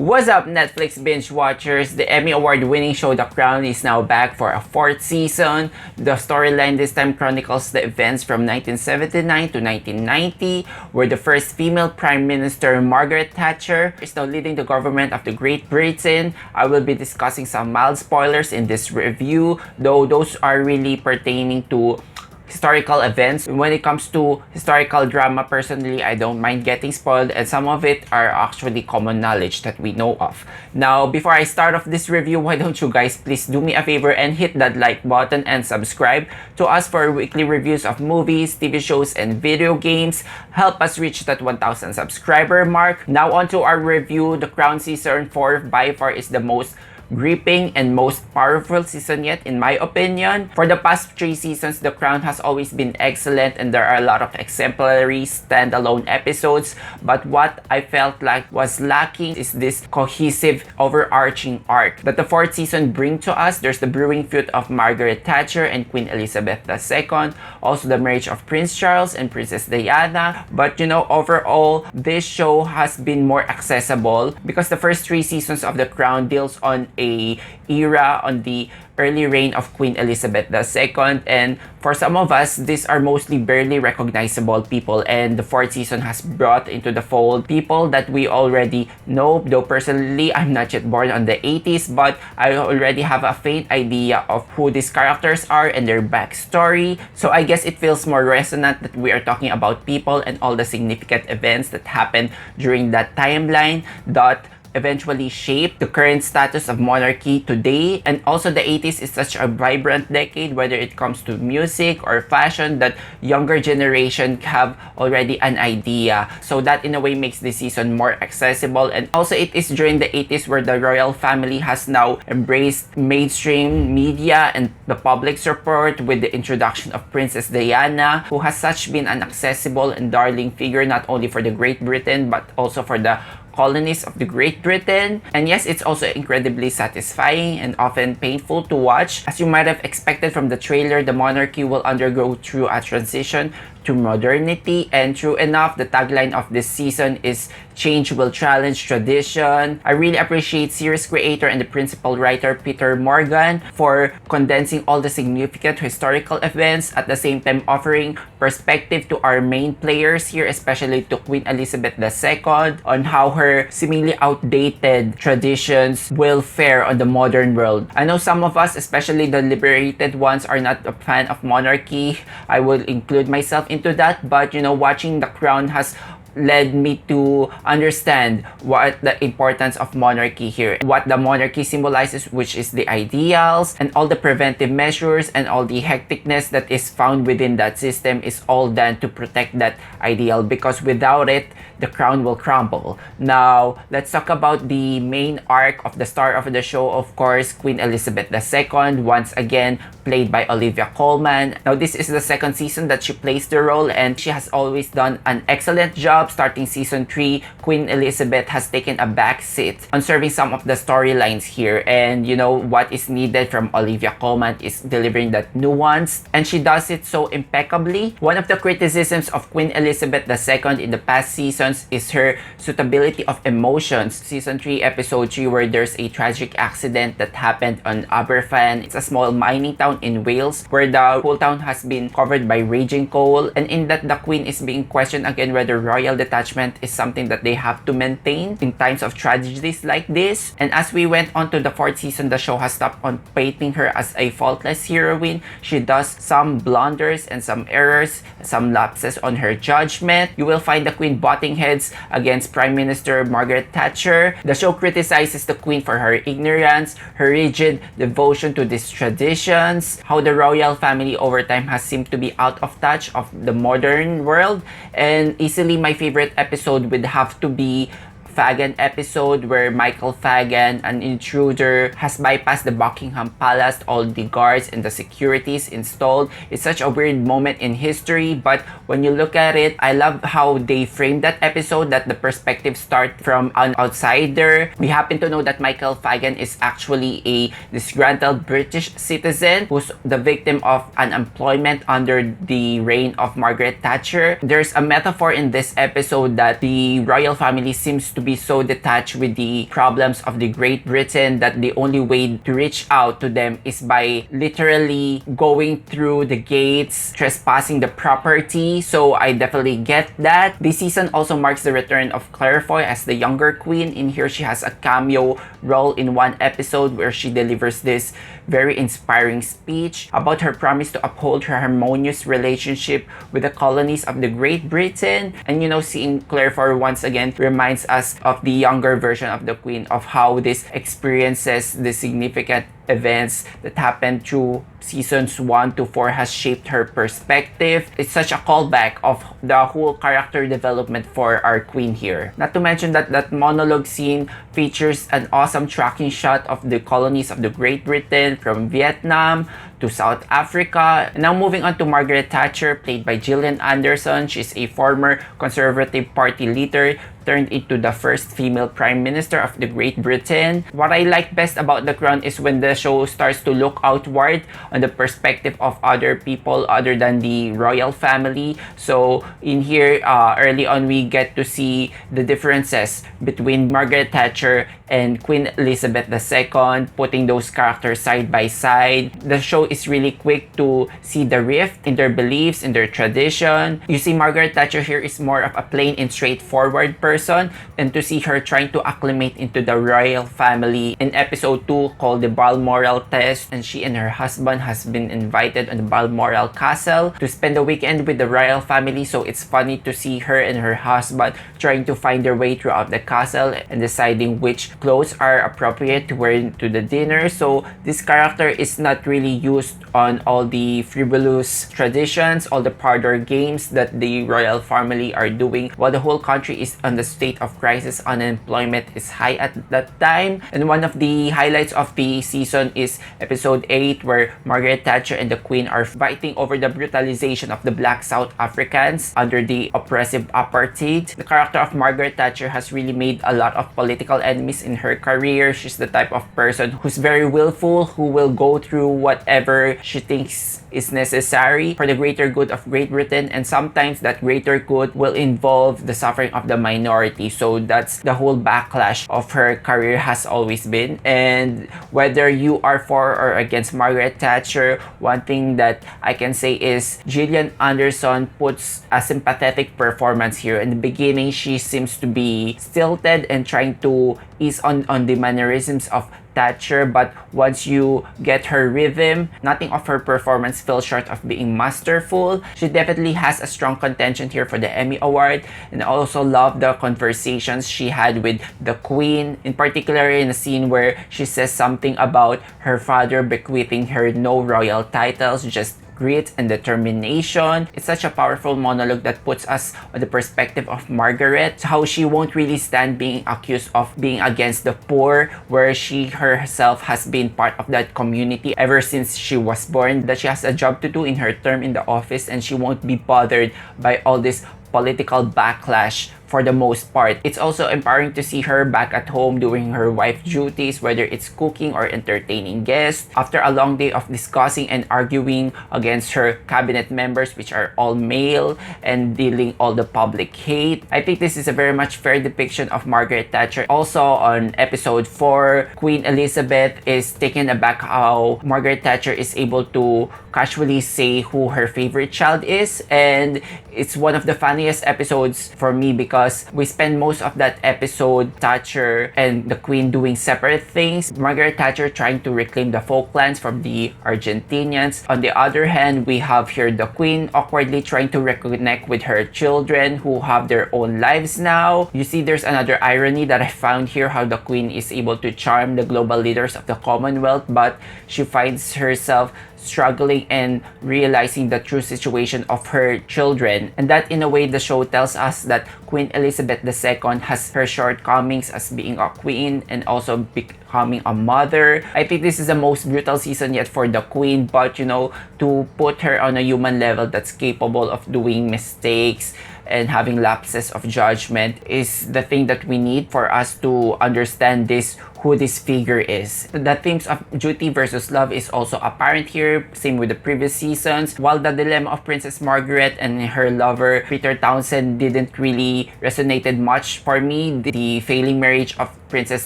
What's up, Netflix binge watchers? The Emmy Award-winning show The Crown is now back for a fourth season. The storyline this time chronicles the events from 1979 to 1990, where the first female Prime Minister, Margaret Thatcher, is now leading the government of the Great Britain. I will be discussing some mild spoilers in this review, though those are really pertaining to historical events. When it comes to historical drama, personally, I don't mind getting spoiled, and some of it are actually common knowledge that we know of. Now, before I start off this review, why don't you guys please do me a favor and hit that like button and subscribe to us for weekly reviews of movies, TV shows, and video games. Help us reach that 1,000 subscriber mark. Now on to our review. The Crown Season 4 by far is the most gripping and most powerful season yet, in my opinion. For the past 3 seasons, The Crown has always been excellent and there are a lot of exemplary standalone episodes, but what I felt like was lacking is this cohesive overarching arc that the 4th season bring to us. There's the brewing feud of Margaret Thatcher and Queen Elizabeth II, also the marriage of Prince Charles and Princess Diana, but overall this show has been more accessible because the first 3 seasons of The Crown deals on a era on the early reign of Queen Elizabeth II, and for some of us, these are mostly barely recognizable people, and the 4th season has brought into the fold people that we already know. Though personally, I'm not yet born on the 80s, but I already have a faint idea of who these characters are and their backstory, so I guess it feels more resonant that we are talking about people and all the significant events that happened during that timeline that eventually shaped the current status of monarchy today. And also the 80s is such a vibrant decade, whether it comes to music or fashion, that younger generation have already an idea. So that in a way makes this season more accessible. And also it is during the 80s where the royal family has now embraced mainstream media and the public support with the introduction of Princess Diana, who has such been an accessible and darling figure not only for the Great Britain but also for the colonies of the Great Britain. And yes, it's also incredibly satisfying and often painful to watch. As you might have expected from the trailer, the monarchy will undergo through a transition to modernity, and true enough, the tagline of this season is "Change will challenge tradition." I really appreciate series creator and the principal writer Peter Morgan for condensing all the significant historical events, at the same time offering perspective to our main players here, especially to Queen Elizabeth II, on how her seemingly outdated traditions will fare on the modern world. I know some of us, especially the liberated ones, are not a fan of monarchy. I will include myself into that, but watching The Crown has led me to understand what the importance of monarchy here, what the monarchy symbolizes, which is the ideals and all the preventive measures and all the hecticness that is found within that system is all done to protect that ideal, because without it, the crown will crumble. Now, let's talk about the main arc of the star of the show, of course, Queen Elizabeth II, once again played by Olivia Colman. Now, this is the 2nd season that she plays the role, and she has always done an excellent job. Starting season 3, Queen Elizabeth has taken a back seat on serving some of the storylines here, and what is needed from Olivia Colman is delivering that nuance, and she does it so impeccably. One of the criticisms of Queen Elizabeth II in the past seasons is her suitability of emotions. Season 3, episode 3, where there's a tragic accident that happened on Aberfan. It's a small mining town in Wales where the whole town has been covered by raging coal, and in that the Queen is being questioned again whether royal detachment is something that they have to maintain in times of tragedies like this. And as we went on to the 4th season, the show has stopped on painting her as a faultless heroine. She does some blunders and some errors, some lapses on her judgment. You will find the Queen butting heads against Prime Minister Margaret Thatcher. The show criticizes the Queen for her ignorance, her rigid devotion to these traditions, how the royal family over time has seemed to be out of touch of the modern world. And easily my favorite episode would have to be Fagan episode, where Michael Fagan, an intruder, has bypassed the Buckingham Palace, all the guards and the securities installed. It's such a weird moment in history, but when you look at it, I love how they framed that episode, that the perspective start from an outsider. We happen to know that Michael Fagan is actually a disgruntled British citizen who's the victim of unemployment under the reign of Margaret Thatcher. There's a metaphor in this episode that the royal family seems to be so detached with the problems of the Great Britain that the only way to reach out to them is by literally going through the gates, trespassing the property. So I definitely get that. This season also marks the return of Clairefoy as the younger queen. In here, she has a cameo role in one episode where she delivers this very inspiring speech about her promise to uphold her harmonious relationship with the colonies of the Great Britain. And seeing Clairefoy once again reminds us of the younger version of the queen, of how this experiences the significant events that happened through seasons 1 to 4 has shaped her perspective. It's such a callback of the whole character development for our queen here. Not to mention that monologue scene features an awesome tracking shot of the colonies of the Great Britain from Vietnam to South Africa. Now moving on to Margaret Thatcher, played by Gillian Anderson. She's a former Conservative Party leader turned into the first female Prime Minister of the Great Britain. What I like best about The Crown is when the show starts to look outward on the perspective of other people other than the royal family. So in here, early on, we get to see the differences between Margaret Thatcher and Queen Elizabeth II, putting those characters side by side. The show is really quick to see the rift in their beliefs, in their tradition. You see Margaret Thatcher here is more of a plain and straightforward person, and to see her trying to acclimate into the royal family in episode 2 called the Balmoral Test, and she and her husband has been invited on the Balmoral Castle to spend the weekend with the royal family. So it's funny to see her and her husband trying to find their way throughout the castle and deciding which clothes are appropriate to wear to the dinner. So this character is not really used on all the frivolous traditions, all the parlor games that the royal family are doing, while the whole country is on the state of crisis. Unemployment is high at that time. And one of the highlights of the season is episode 8, where Margaret Thatcher and the Queen are fighting over the brutalization of the black South Africans under the oppressive apartheid. The character of Margaret Thatcher has really made a lot of political enemies in her career. She's the type of person who's very willful, who will go through whatever she thinks is necessary for the greater good of Great Britain, and sometimes that greater good will involve the suffering of the minority. So that's the whole backlash of her career has always been. And whether you are for or against Margaret Thatcher, one thing that I can say is Gillian Anderson puts a sympathetic performance here. In the beginning, she seems to be stilted and trying to ease on the mannerisms of Thatcher, but once you get her rhythm, nothing of her performance fell short of being masterful. She definitely has a strong contention here for the Emmy Award, and I also love the conversations she had with the Queen, in particular in a scene where she says something about her father bequeathing her no royal titles, just grit and determination. It's such a powerful monologue that puts us on the perspective of Margaret, how she won't really stand being accused of being against the poor, where she herself has been part of that community ever since she was born, that she has a job to do in her term in the office, and she won't be bothered by all this political backlash for the most part. It's also empowering to see her back at home doing her wife duties, whether it's cooking or entertaining guests, after a long day of discussing and arguing against her cabinet members, which are all male, and dealing all the public hate. I think this is a very much fair depiction of Margaret Thatcher. Also on episode 4, Queen Elizabeth is taken aback how Margaret Thatcher is able to casually say who her favorite child is, and it's one of the funniest episodes for me because we spend most of that episode Thatcher and the Queen doing separate things. Margaret Thatcher trying to reclaim the Falklands from the Argentinians. On the other hand, we have here the Queen awkwardly trying to reconnect with her children who have their own lives now. You see, there's another irony that I found here, how the Queen is able to charm the global leaders of the Commonwealth, but she finds herself struggling and realizing the true situation of her children. And that, in a way, the show tells us that Queen Elizabeth II has her shortcomings as being a queen and also becoming a mother. I think this is the most brutal season yet for the Queen, but to put her on a human level that's capable of doing mistakes and having lapses of judgment is the thing that we need for us to understand this who this figure is. The themes of duty versus love is also apparent here, same with the previous seasons. While the dilemma of Princess Margaret and her lover Peter Townsend didn't really resonated much for me, the failing marriage of Princess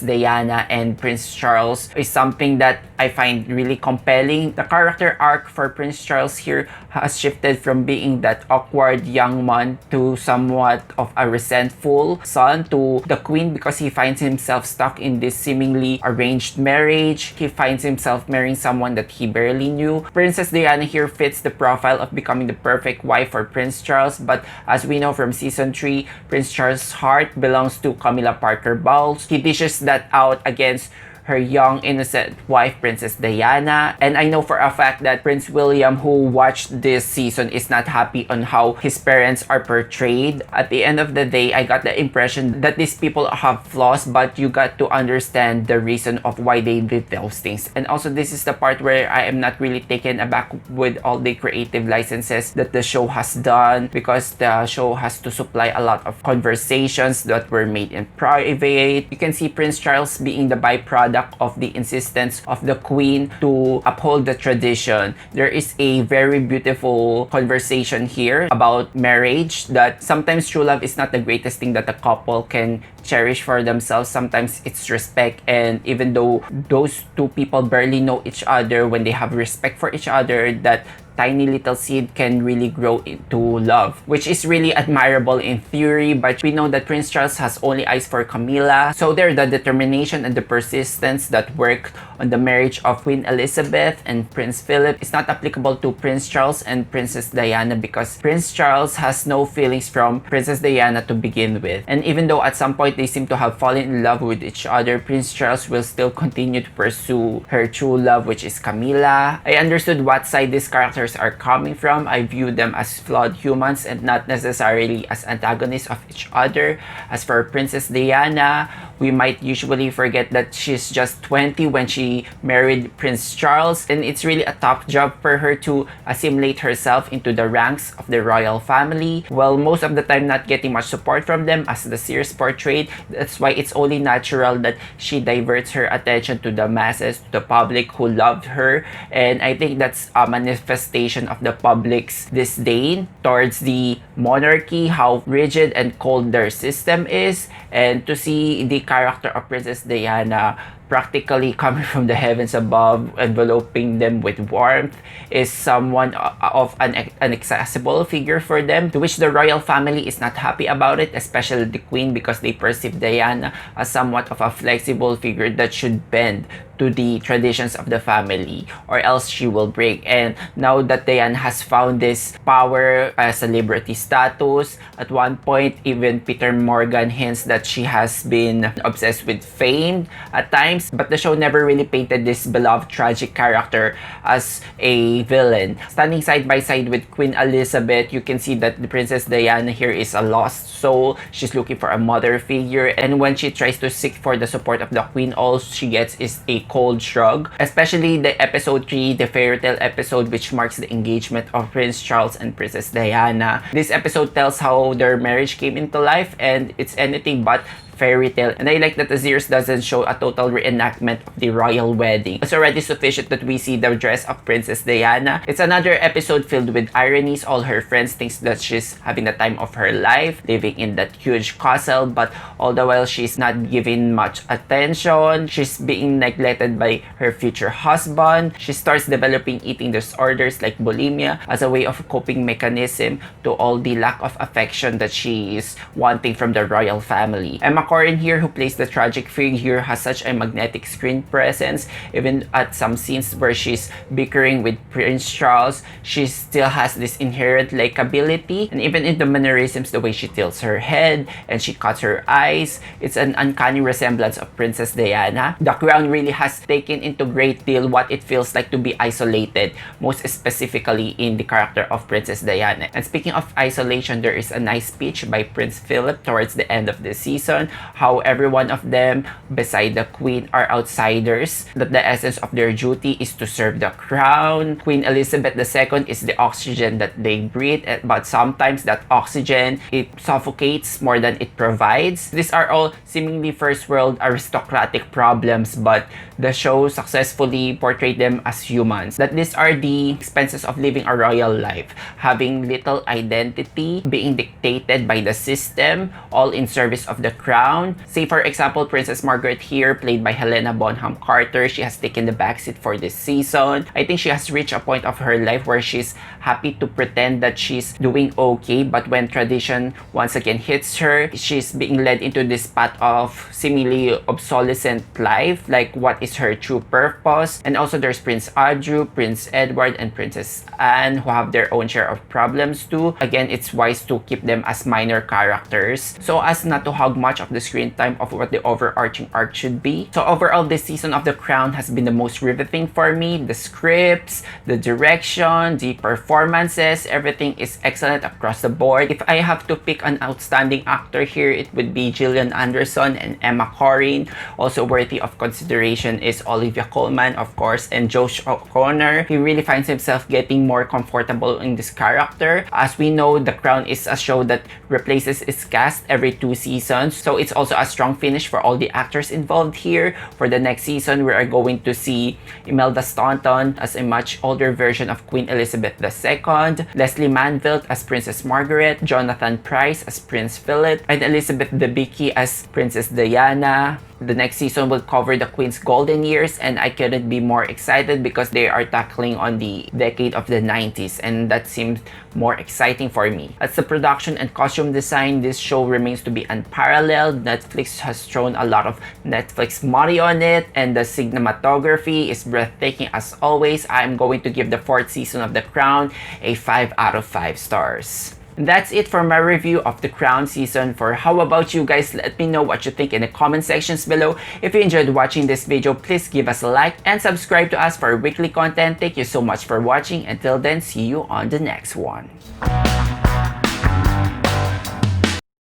Diana and Prince Charles is something that I find really compelling. The character arc for Prince Charles here has shifted from being that awkward young man to somewhat of a resentful son to the queen, because he finds himself stuck in this seemingly arranged marriage. He finds himself marrying someone that he barely knew. Princess Diana here fits the profile of becoming the perfect wife for Prince Charles, but as we know from season 3, Prince Charles' heart belongs to Camilla Parker Bowles. He dishes that out against her young innocent wife Princess Diana, and I know for a fact that Prince William, who watched this season, is not happy on how his parents are portrayed. At the end of the day, I got the impression that these people have flaws, but you got to understand the reason of why they did those things. And also, this is the part where I am not really taken aback with all the creative licenses that the show has done, because the show has to supply a lot of conversations that were made in private. You can see Prince Charles being the byproduct of the insistence of the queen to uphold the tradition. There is a very beautiful conversation here about marriage, that sometimes true love is not the greatest thing that a couple can cherish for themselves. Sometimes it's respect, and even though those two people barely know each other, when they have respect for each other, that tiny little seed can really grow into love, which is really admirable in theory. But we know that Prince Charles has only eyes for Camilla, so there the determination and the persistence that worked on the marriage of Queen Elizabeth and Prince Philip is not applicable to Prince Charles and Princess Diana, because Prince Charles has no feelings from Princess Diana to begin with. And even though at some point they seem to have fallen in love with each other, Prince Charles will still continue to pursue her true love, which is Camilla. I understood what side these characters are coming from. I view them as flawed humans and not necessarily as antagonists of each other. As for Princess Diana, we might usually forget that she's just 20 when she married Prince Charles, and it's really a tough job for her to assimilate herself into the ranks of the royal family, while most of the time not getting much support from them as the series portrayed. That's why it's only natural that she diverts her attention to the masses, to the public who loved her, and I think that's a manifestation of the public's disdain towards the monarchy, how rigid and cold their system is. And to see the character of Princess Diana practically coming from the heavens above, enveloping them with warmth, is someone of an inaccessible figure for them, to which the royal family is not happy about it, especially the queen, because they perceive Diana as somewhat of a flexible figure that should bend to the traditions of the family, or else she will break. And now that Diana has found this power, celebrity status, at one point even Peter Morgan hints that she has been obsessed with fame at times, but the show never really painted this beloved tragic character as a villain. Standing side by side with Queen Elizabeth, you can see that the Princess Diana here is a lost soul. She's looking for a mother figure, and when she tries to seek for the support of the queen, all she gets is a cold shrug. Especially the episode 3, the fairy tale episode, which marks the engagement of Prince Charles and Princess Diana. This episode tells how their marriage came into life, and it's anything but fairy tale, and I like that the series doesn't show a total reenactment of the royal wedding. It's already sufficient that we see the dress of Princess Diana. It's another episode filled with ironies. All her friends think that she's having the time of her life, living in that huge castle, but all the while she's not given much attention. She's being neglected by her future husband. She starts developing eating disorders like bulimia as a way of coping mechanism to all the lack of affection that she is wanting from the royal family. Corrin here, who plays the tragic figure, has such a magnetic screen presence. Even at some scenes where she's bickering with Prince Charles, she still has this inherent likability, and even in the mannerisms, the way she tilts her head and she cuts her eyes, it's an uncanny resemblance of Princess Diana. The Crown really has taken into great deal what it feels like to be isolated, most specifically in the character of Princess Diana. And speaking of isolation, there is a nice speech by Prince Philip towards the end of the season, how every one of them, beside the queen, are outsiders, that the essence of their duty is to serve the crown. Queen Elizabeth II is the oxygen that they breathe, but sometimes that oxygen, it suffocates more than it provides. These are all seemingly first world aristocratic problems, but the show successfully portrayed them as humans. That these are the expenses of living a royal life, having little identity, being dictated by the system, all in service of the crown. Say for example, Princess Margaret here, played by Helena Bonham Carter, she has taken the backseat for this season. I think she has reached a point of her life where she's happy to pretend that she's doing okay, but when tradition once again hits her, she's being led into this path of seemingly obsolescent life, like what is her true purpose. And also there's Prince Andrew, Prince Edward, and Princess Anne, who have their own share of problems too. Again, it's wise to keep them as minor characters so as not to hog much of the screen time of what the overarching arc should be. So overall, this season of The Crown has been the most riveting for me. The scripts, the direction, the performances, everything is excellent across the board. If I have to pick an outstanding actor here, it would be Gillian and Emma Corrin. Also worthy of consideration is Olivia Colman, of course, and Josh O'Connor. He really finds himself getting more comfortable in this character. As we know, The Crown is a show that replaces its cast every 2 seasons, so it's also a strong finish for all the actors involved here. For the next season, we are going to see Imelda Staunton as a much older version of Queen Elizabeth II, Leslie Manville as Princess Margaret, Jonathan Pryce as Prince Philip, and Elizabeth Debicki as Princess Diana. The next season will cover the Queen's golden years, and I couldn't be more excited because they are tackling on the decade of the 90s, and that seems more exciting for me. As the production and costume design, this show remains to be unparalleled. Netflix has thrown a lot of Netflix money on it, and the cinematography is breathtaking as always. I'm going to give the 4th season of The Crown a 5 out of 5 stars. That's it for my review of The Crown Season 4. How about you guys? Let me know what you think in the comment sections below. If you enjoyed watching this video, please give us a like and subscribe to us for weekly content. Thank you so much for watching. Until then, see you on the next one.